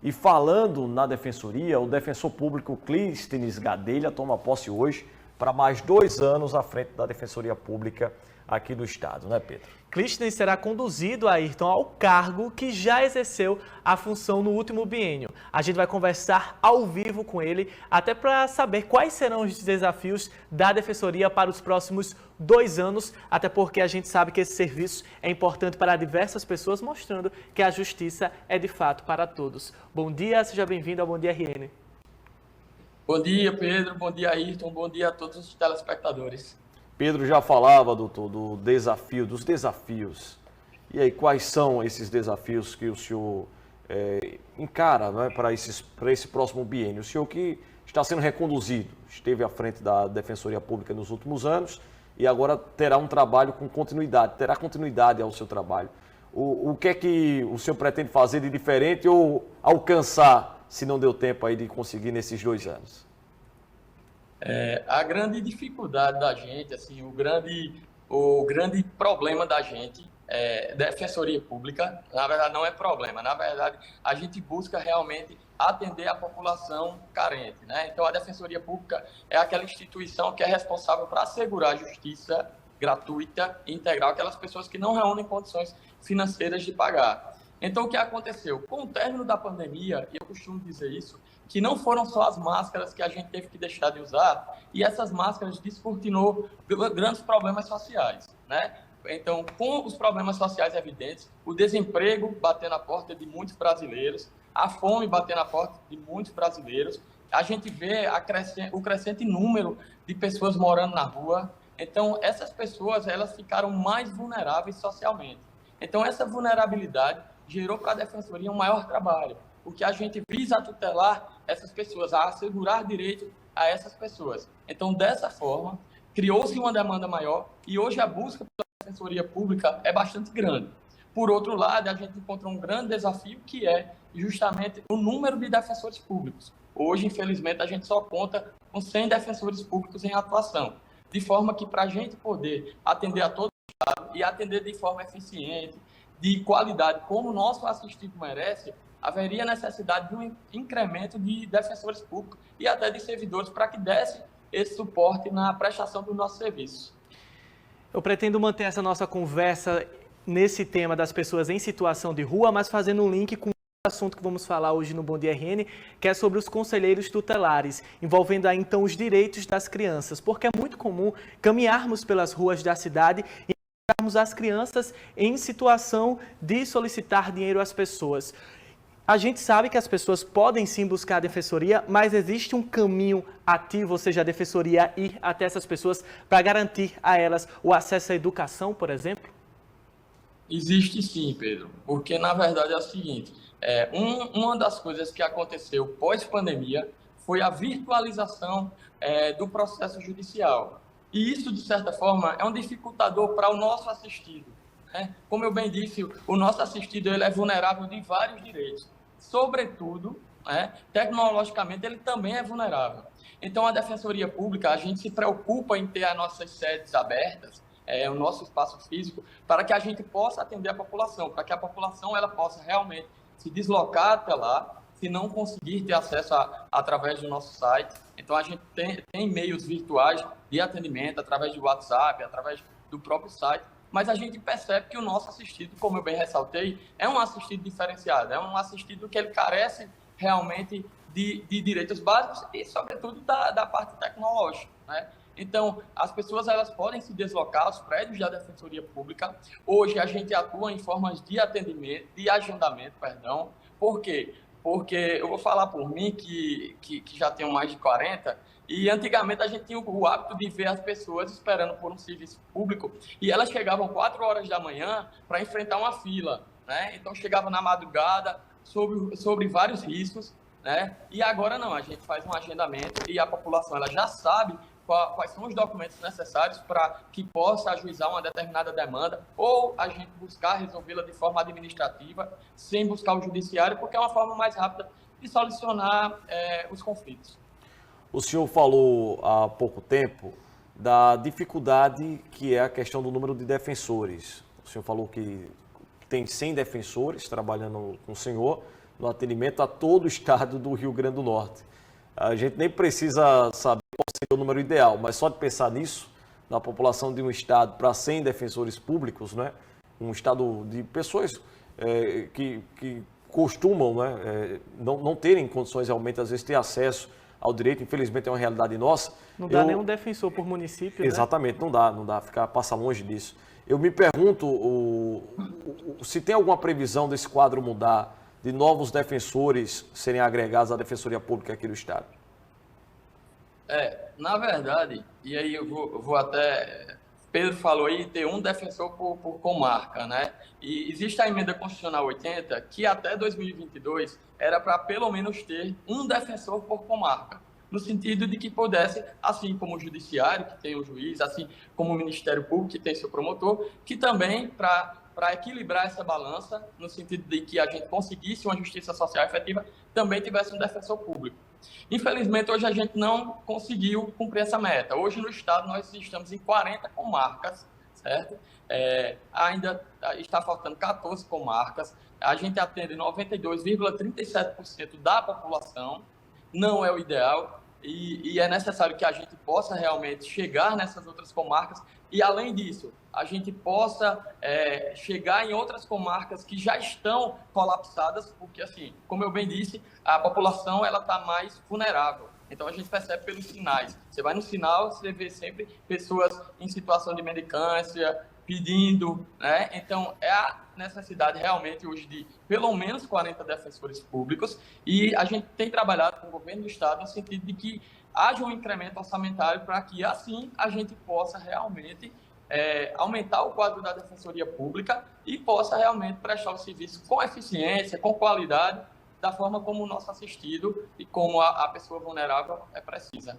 E falando na Defensoria, o defensor público Clístenes Gadelha toma posse hoje para mais 2 anos à frente da Defensoria Pública aqui do Estado, né, Pedro? Clístenes será conduzido, Ayrton, ao cargo que já exerceu a função no último biênio. A gente vai conversar ao vivo com ele, até para saber quais serão os desafios da Defensoria para os próximos 2 anos, até porque a gente sabe que esse serviço é importante para diversas pessoas, mostrando que a justiça é de fato para todos. Bom dia, seja bem-vindo ao Bom Dia RN. Bom dia, Pedro. Bom dia, Ayrton. Bom dia a todos os telespectadores. Pedro já falava, doutor, dos desafios. E aí, quais são esses desafios que o senhor encara, né, para esse próximo biênio? O senhor que está sendo reconduzido, esteve à frente da Defensoria Pública nos últimos anos e agora terá um trabalho com continuidade, terá continuidade ao seu trabalho. O que é que o senhor pretende fazer de diferente ou alcançar, se não deu tempo aí de conseguir nesses 2 anos? A grande dificuldade da gente, assim, o grande problema da gente Defensoria Pública, na verdade não é problema, na verdade a gente busca realmente atender a população carente, né? Então a Defensoria Pública é aquela instituição que é responsável para assegurar a justiça gratuita e integral àquelas pessoas que não reúnem condições financeiras de pagar. Então o que aconteceu? Com o término da pandemia, e eu costumo dizer isso, que não foram só as máscaras que a gente teve que deixar de usar, e essas máscaras descortinou grandes problemas sociais, né? Então, com os problemas sociais evidentes, o desemprego batendo na porta de muitos brasileiros, a fome batendo na porta de muitos brasileiros, a gente vê o crescente número de pessoas morando na rua. Então, essas pessoas, elas ficaram mais vulneráveis socialmente. Então, essa vulnerabilidade gerou para a Defensoria um maior trabalho, porque a gente visa tutelar essas pessoas, a assegurar direito a essas pessoas. Então, dessa forma, criou-se uma demanda maior e hoje a busca pela Defensoria Pública é bastante grande. Por outro lado, a gente encontra um grande desafio que é justamente o número de defensores públicos. Hoje, infelizmente, a gente só conta com 100 defensores públicos em atuação, de forma que para a gente poder atender a todo o Estado e atender de forma eficiente, de qualidade, como o nosso assistido merece, haveria necessidade de um incremento de defensores públicos e até de servidores para que desse esse suporte na prestação do nosso serviço. Eu pretendo manter essa nossa conversa nesse tema das pessoas em situação de rua, mas fazendo um link com o assunto que vamos falar hoje no Bom Dia RN, que é sobre os conselheiros tutelares, envolvendo aí então os direitos das crianças, porque é muito comum caminharmos pelas ruas da cidade e encontrarmos as crianças em situação de solicitar dinheiro às pessoas. A gente sabe que as pessoas podem sim buscar a defensoria, mas existe um caminho ativo, ou seja, a defensoria ir até essas pessoas para garantir a elas o acesso à educação, por exemplo? Existe sim, Pedro, porque na verdade é o seguinte, uma das coisas que aconteceu pós-pandemia foi a virtualização do processo judicial. E isso, de certa forma, é um dificultador para o nosso assistido. Como eu bem disse, o nosso assistido ele é vulnerável de vários direitos. Sobretudo, tecnologicamente, ele também é vulnerável. Então, a Defensoria Pública, a gente se preocupa em ter as nossas sedes abertas, o nosso espaço físico, para que a gente possa atender a população, para que a população ela possa realmente se deslocar até lá, se não conseguir ter acesso através do nosso site. Então, a gente tem meios virtuais de atendimento, através de WhatsApp, através do próprio site, mas a gente percebe que o nosso assistido, como eu bem ressaltei, é um assistido diferenciado, é um assistido que ele carece realmente de direitos básicos e, sobretudo, da parte tecnológica, né? Então, as pessoas elas podem se deslocar aos prédios da Defensoria Pública. Hoje, a gente atua em formas de atendimento, de agendamento, perdão. Por quê? Porque eu vou falar por mim, que já tenho mais de 40, e antigamente a gente tinha o hábito de ver as pessoas esperando por um serviço público e elas chegavam 4 horas da manhã para enfrentar uma fila, né? Então chegava na madrugada sobre vários riscos, né? E agora não, a gente faz um agendamento e a população ela já sabe quais são os documentos necessários para que possa ajuizar uma determinada demanda ou a gente buscar resolvê-la de forma administrativa sem buscar o judiciário, porque é uma forma mais rápida de solucionar os conflitos. O senhor falou há pouco tempo da dificuldade que é a questão do número de defensores. O senhor falou que tem 100 defensores trabalhando com o senhor, no atendimento a todo o estado do Rio Grande do Norte. A gente nem precisa saber qual seria o número ideal, mas só de pensar nisso, na população de um estado para 100 defensores públicos, né? Um estado de pessoas que costumam, né, não terem condições realmente, às vezes, ter acesso ao direito, infelizmente é uma realidade nossa. Não dá nenhum defensor por município, exatamente, né? Não dá, passa longe disso. Eu me pergunto se tem alguma previsão desse quadro mudar, de novos defensores serem agregados à Defensoria Pública aqui do Estado. Na verdade, e aí eu vou até... Pedro falou aí, ter um defensor por comarca, né? E existe a emenda constitucional 80, que até 2022 era para pelo menos ter um defensor por comarca, no sentido de que pudesse, assim como o judiciário, que tem o juiz, assim como o Ministério Público, que tem seu promotor, que também para equilibrar essa balança, no sentido de que a gente conseguisse uma justiça social efetiva, também tivesse um defensor público. Infelizmente, hoje a gente não conseguiu cumprir essa meta. Hoje, no Estado, nós estamos em 40 comarcas, certo? Ainda está faltando 14 comarcas. A gente atende 92,37% da população. Não é o ideal. E é necessário que a gente possa realmente chegar nessas outras comarcas e, além disso, a gente possa chegar em outras comarcas que já estão colapsadas, porque, assim, como eu bem disse, a população está mais vulnerável. Então, a gente percebe pelos sinais. Você vai no sinal, você vê sempre pessoas em situação de mendicância, pedindo, né? Então, é a necessidade realmente hoje de pelo menos 40 defensores públicos e a gente tem trabalhado com o governo do Estado no sentido de que haja um incremento orçamentário para que assim a gente possa realmente aumentar o quadro da Defensoria Pública e possa realmente prestar o serviço com eficiência, com qualidade, da forma como o nosso assistido e como a pessoa vulnerável precisa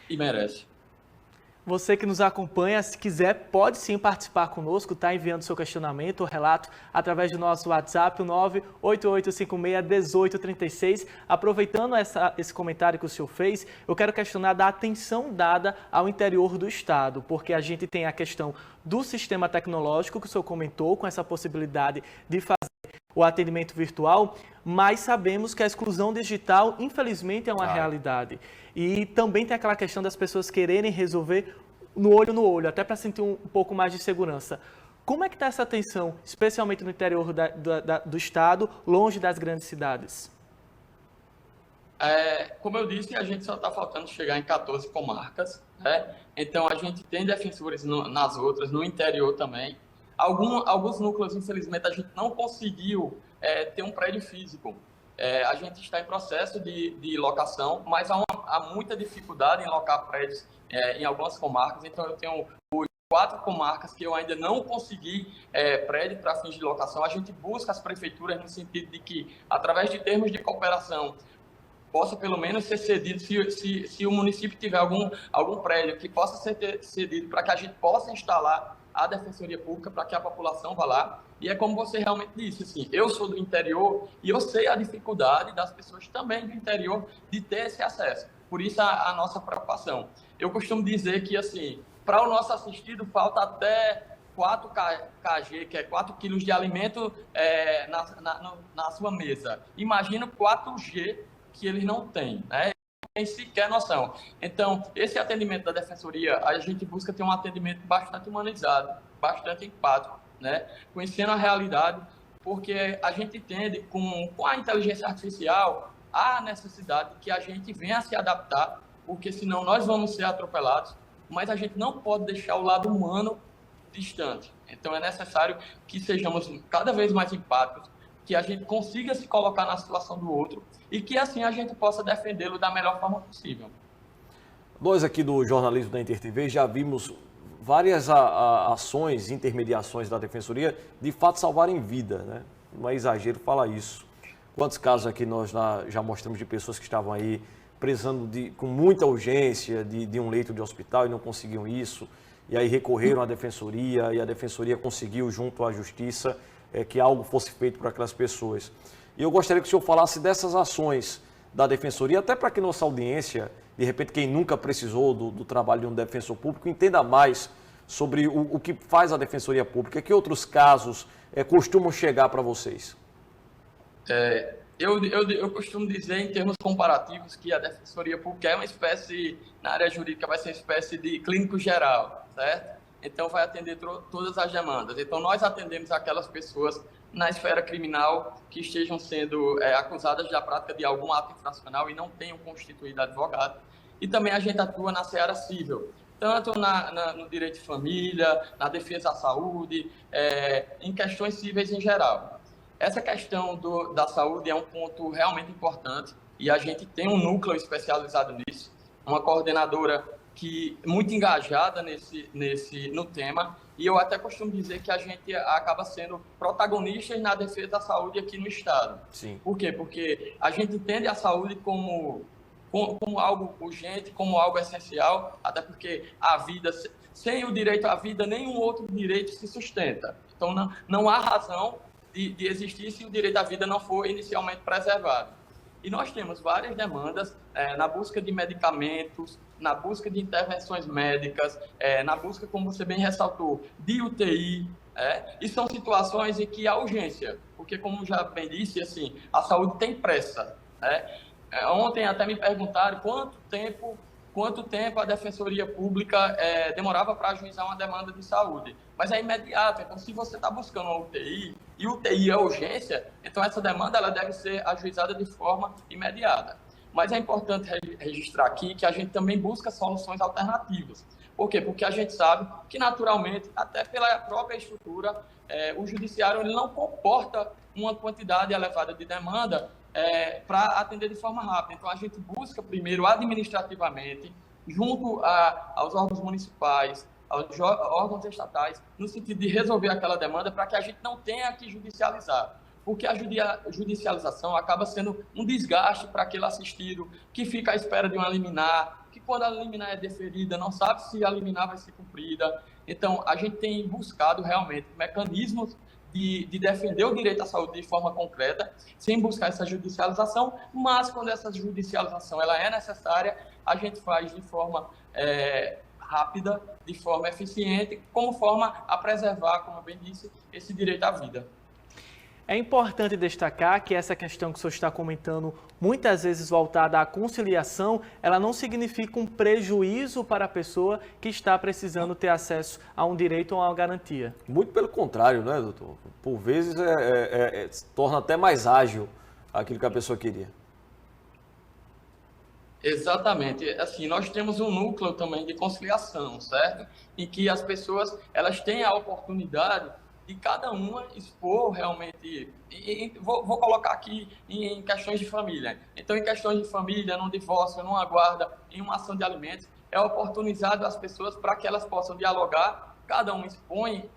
e merece. Você que nos acompanha, se quiser, pode sim participar conosco, tá enviando seu questionamento ou relato através do nosso WhatsApp, o 988561836. Aproveitando esse comentário que o senhor fez, eu quero questionar da atenção dada ao interior do Estado, porque a gente tem a questão do sistema tecnológico que o senhor comentou, com essa possibilidade de fazer o atendimento virtual, mas sabemos que a exclusão digital, infelizmente, é uma realidade. E também tem aquela questão das pessoas quererem resolver no olho, até para sentir um pouco mais de segurança. Como é que está essa atenção, especialmente no interior do Estado, longe das grandes cidades? Como eu disse, a gente só está faltando chegar em 14 comarcas, né? Então, a gente tem defensores nas outras, no interior também. Alguns núcleos, infelizmente, a gente não conseguiu ter um prédio físico. A gente está em processo de locação, mas há muita dificuldade em locar prédios em algumas comarcas. Então, eu tenho 4 comarcas que eu ainda não consegui prédio para fins de locação. A gente busca as prefeituras no sentido de que, através de termos de cooperação, possa pelo menos ser cedido, se o município tiver algum prédio que possa ser cedido para que a gente possa instalar a Defensoria Pública, para que a população vá lá. E é como você realmente disse, assim, eu sou do interior e eu sei a dificuldade das pessoas também do interior de ter esse acesso. Por isso a nossa preocupação. Eu costumo dizer que, assim, para o nosso assistido falta até 4 kg, que é 4 quilos de alimento na sua mesa. Imagina 4G que eles não têm, né? Tem sequer noção. Então, esse atendimento da Defensoria, a gente busca ter um atendimento bastante humanizado, bastante empático, né? Conhecendo a realidade, porque a gente entende com a inteligência artificial a necessidade que a gente venha a se adaptar, porque senão nós vamos ser atropelados, mas a gente não pode deixar o lado humano distante. Então, é necessário que sejamos cada vez mais empáticos, que a gente consiga se colocar na situação do outro e que assim a gente possa defendê-lo da melhor forma possível. Nós aqui do jornalismo da InterTV já vimos várias ações, intermediações da Defensoria de fato salvarem vida, né? Não é exagero falar isso. Quantos casos aqui nós já mostramos de pessoas que estavam aí precisando com muita urgência de um leito de hospital e não conseguiam isso, e aí recorreram à Defensoria e a Defensoria conseguiu junto à Justiça que algo fosse feito por aquelas pessoas. E eu gostaria que o senhor falasse dessas ações da Defensoria, até para que nossa audiência, de repente quem nunca precisou do trabalho de um defensor público, entenda mais sobre o que faz a Defensoria Pública, que outros casos costumam chegar para vocês. Eu costumo dizer, em termos comparativos, que a Defensoria Pública é uma espécie, na área jurídica, vai ser uma espécie de clínico geral, certo? Então, vai atender todas as demandas. Então, nós atendemos aquelas pessoas na esfera criminal que estejam sendo acusadas da prática de algum ato infracional e não tenham constituído advogado. E também a gente atua na seara civil, tanto no direito de família, na defesa à saúde, em questões cíveis em geral. Essa questão da saúde é um ponto realmente importante e a gente tem um núcleo especializado nisso, uma coordenadora muito engajada no tema, e eu até costumo dizer que a gente acaba sendo protagonistas na defesa da saúde aqui no Estado. Sim. Por quê? Porque a gente entende a saúde como algo urgente, como algo essencial, até porque a vida, sem o direito à vida, nenhum outro direito se sustenta. Então, não há razão de existir se o direito à vida não for inicialmente preservado. E nós temos várias demandas na busca de medicamentos, na busca de intervenções médicas, na busca, como você bem ressaltou, de UTI, e são situações em que há urgência, porque, como já bem disse, assim, a saúde tem pressa. Ontem até me perguntaram quanto tempo a Defensoria Pública demorava para ajuizar uma demanda de saúde. Mas é imediato. Então, se você está buscando uma UTI, e UTI é urgência, então essa demanda ela deve ser ajuizada de forma imediata. Mas é importante registrar aqui que a gente também busca soluções alternativas. Por quê? Porque a gente sabe que, naturalmente, até pela própria estrutura, o judiciário ele não comporta uma quantidade elevada de demanda para atender de forma rápida. Então, a gente busca primeiro administrativamente, junto aos órgãos municipais, aos órgãos estatais, no sentido de resolver aquela demanda para que a gente não tenha que judicializar. Porque a judicialização acaba sendo um desgaste para aquele assistido que fica à espera de uma liminar, que quando a liminar é deferida, não sabe se a liminar vai ser cumprida. Então, a gente tem buscado realmente mecanismos de defender o direito à saúde de forma concreta, sem buscar essa judicialização, mas quando essa judicialização ela é necessária, a gente faz de forma rápida, de forma eficiente, como forma a preservar, como eu bem disse, esse direito à vida. É importante destacar que essa questão que o senhor está comentando, muitas vezes voltada à conciliação, ela não significa um prejuízo para a pessoa que está precisando ter acesso a um direito ou a uma garantia. Muito pelo contrário, né, doutor? Por vezes torna até mais ágil aquilo que a pessoa queria. Exatamente. Assim, nós temos um núcleo também de conciliação, certo? Em que as pessoas elas têm a oportunidade de cada uma expor realmente, vou colocar aqui em questões de família. Então, em questões de família, num divórcio, numa guarda, em uma ação de alimentos, é oportunizado as pessoas para que elas possam dialogar, cada um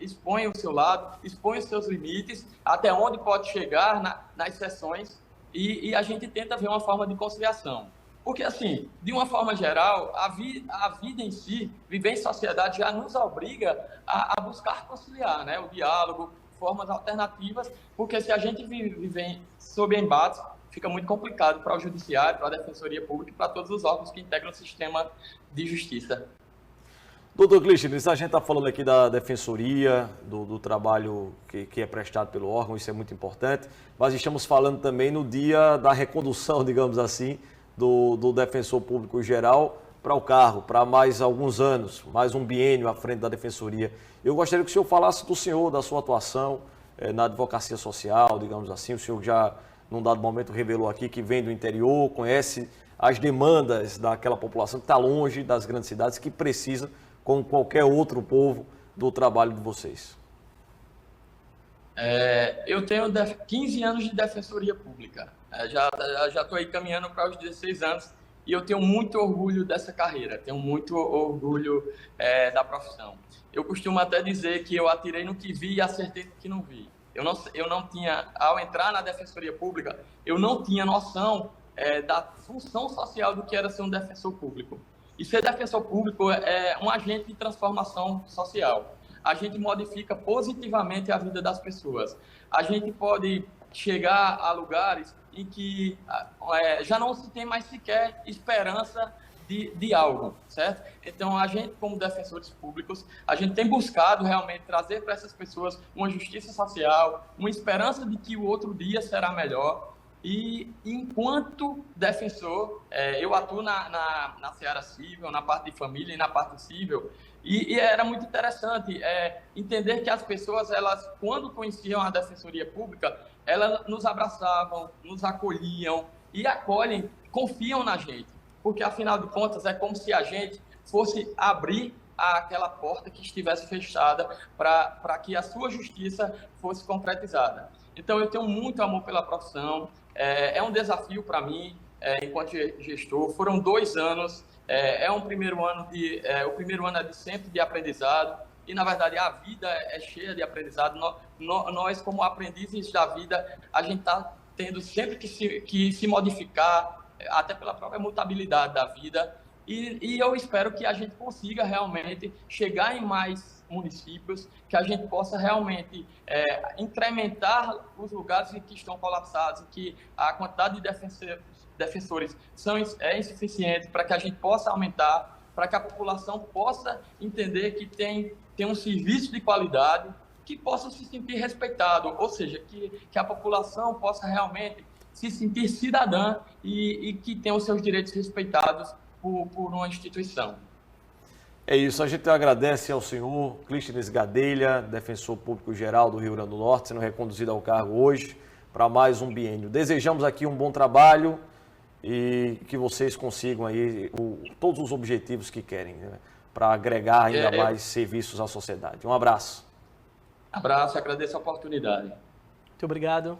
expõe o seu lado, expõe os seus limites, até onde pode chegar nas sessões, e a gente tenta ver uma forma de conciliação. Porque, assim, de uma forma geral, a vida em si, viver em sociedade, já nos obriga a buscar conciliar, né? O diálogo, formas alternativas, porque se a gente vive sob embates, fica muito complicado para o Judiciário, para a Defensoria Pública e para todos os órgãos que integram o sistema de justiça. Doutor Clístenes, a gente está falando aqui da Defensoria, do trabalho que é prestado pelo órgão, isso é muito importante, mas estamos falando também no dia da recondução, digamos assim, do defensor público geral para o cargo, para mais alguns anos, mais um biênio à frente da Defensoria. Eu gostaria que o senhor falasse do senhor, da sua atuação na advocacia social, digamos assim. O senhor já, num dado momento, revelou aqui que vem do interior, conhece as demandas daquela população que está longe das grandes cidades, que precisa, como qualquer outro povo, do trabalho de vocês. Eu tenho 15 anos de Defensoria Pública. Já estou aí caminhando para os 16 anos e eu tenho muito orgulho dessa carreira, tenho muito orgulho da profissão. Eu costumo até dizer que eu atirei no que vi e acertei no que não vi. Eu não tinha, ao entrar na Defensoria Pública, eu não tinha noção da função social do que era ser um defensor público. E ser defensor público é um agente de transformação social. A gente modifica positivamente a vida das pessoas. A gente pode chegar a lugares em que já não se tem mais sequer esperança de algo, certo? Então, a gente, como defensores públicos, a gente tem buscado realmente trazer para essas pessoas uma justiça social, uma esperança de que o outro dia será melhor. E enquanto defensor, eu atuo na seara civil, na parte de família e na parte civil, e era muito interessante entender que as pessoas, elas, quando conheciam a Defensoria Pública, elas nos abraçavam, nos acolhiam e acolhem, confiam na gente, porque afinal de contas é como se a gente fosse abrir aquela porta que estivesse fechada para que a sua justiça fosse concretizada. Então, eu tenho muito amor pela profissão, é um desafio para mim, enquanto gestor. Foram 2 anos, o primeiro ano é de sempre de aprendizado, e, na verdade, a vida é cheia de aprendizado. Nós, como aprendizes da vida, a gente está tendo sempre que se modificar, até pela própria mutabilidade da vida, e eu espero que a gente consiga realmente chegar em mais municípios, que a gente possa realmente incrementar os lugares que estão colapsados, que a quantidade de defensores é insuficiente, para que a gente possa aumentar, para que a população possa entender que tem um serviço de qualidade, que possa se sentir respeitado, ou seja, que a população possa realmente se sentir cidadã e que tenha os seus direitos respeitados por uma instituição. É isso, a gente agradece ao senhor Clístenes Gadelha, defensor público geral do Rio Grande do Norte, sendo reconduzido ao cargo hoje para mais um biênio. Desejamos aqui um bom trabalho e que vocês consigam aí todos os objetivos que querem, né, para agregar ainda mais serviços à sociedade. Um abraço. Abraço, agradeço a oportunidade. Muito obrigado.